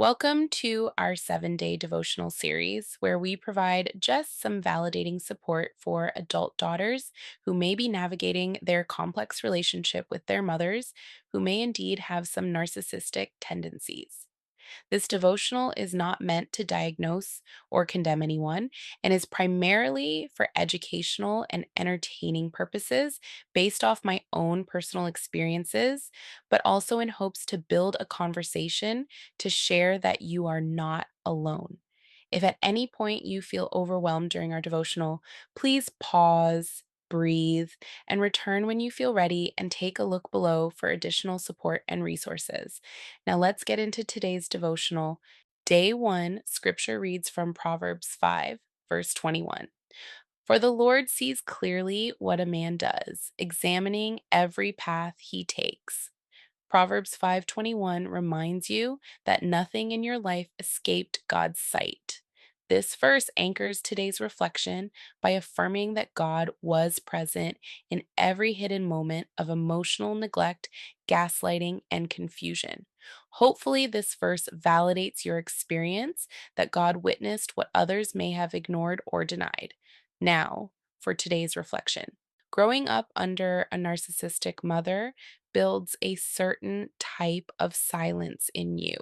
Welcome to our 7-day devotional series where we provide just some validating support for adult daughters who may be navigating their complex relationship with their mothers, who may indeed have some narcissistic tendencies. This devotional is not meant to diagnose or condemn anyone and is primarily for educational and entertaining purposes based off my own personal experiences, but also in hopes to build a conversation to share that you are not alone. If at any point you feel overwhelmed during our devotional, please pause, breathe, and return when you feel ready and take a look below for additional support and resources. Now let's get into today's devotional. Day 1 scripture reads from Proverbs 5, verse 21. For the Lord sees clearly what a man does, examining every path he takes. Proverbs 5:21 reminds you that nothing in your life escaped God's sight. This verse anchors today's reflection by affirming that God was present in every hidden moment of emotional neglect, gaslighting, and confusion. Hopefully, this verse validates your experience that God witnessed what others may have ignored or denied. Now, for today's reflection. Growing up under a narcissistic mother builds a certain type of silence in you.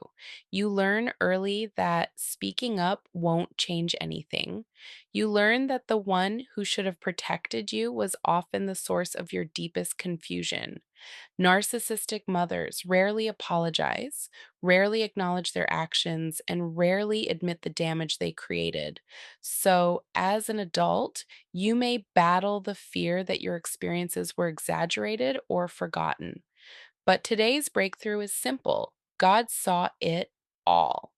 You learn early that speaking up won't change anything. You learn that the one who should have protected you was often the source of your deepest confusion. Narcissistic mothers rarely apologize, rarely acknowledge their actions, and rarely admit the damage they created. So, as an adult, you may battle the fear that your experiences were exaggerated or forgotten. But today's breakthrough is simple. God saw it all,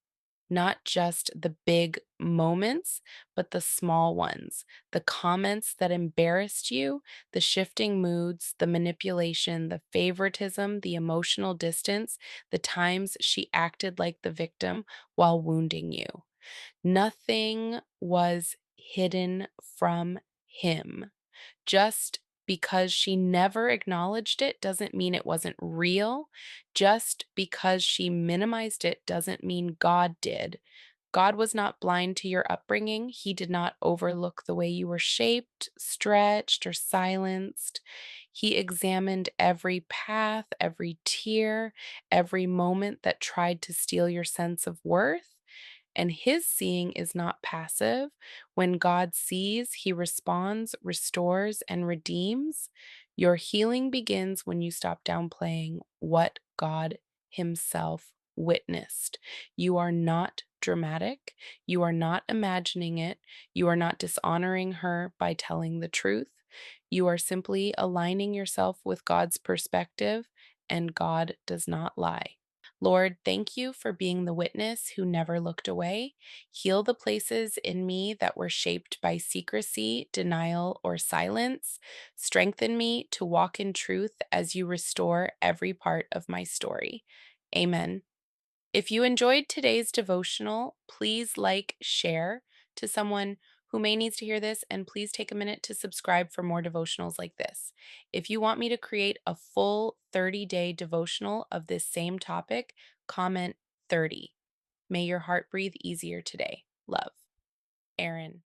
not just the big moments, but the small ones, the comments that embarrassed you, the shifting moods, the manipulation, the favoritism, the emotional distance, the times she acted like the victim while wounding you. Nothing was hidden from him. Just because she never acknowledged it doesn't mean it wasn't real. Just because she minimized it doesn't mean God did. God was not blind to your upbringing. He did not overlook the way you were shaped, stretched, or silenced. He examined every path, every tear, every moment that tried to steal your sense of worth. And his seeing is not passive. When God sees, he responds, restores, and redeems. Your healing begins when you stop downplaying what God himself witnessed. You are not dramatic. You are not imagining it. You are not dishonoring her by telling the truth. You are simply aligning yourself with God's perspective, and God does not lie. Lord, thank you for being the witness who never looked away. Heal the places in me that were shaped by secrecy, denial, or silence. Strengthen me to walk in truth as you restore every part of my story. Amen. If you enjoyed today's devotional, please like, share to someone who may needs to hear this, and please take a minute to subscribe for more devotionals like this. If you want me to create a full 30-day devotional of this same topic, comment 30. May your heart breathe easier today. Love, Aaron.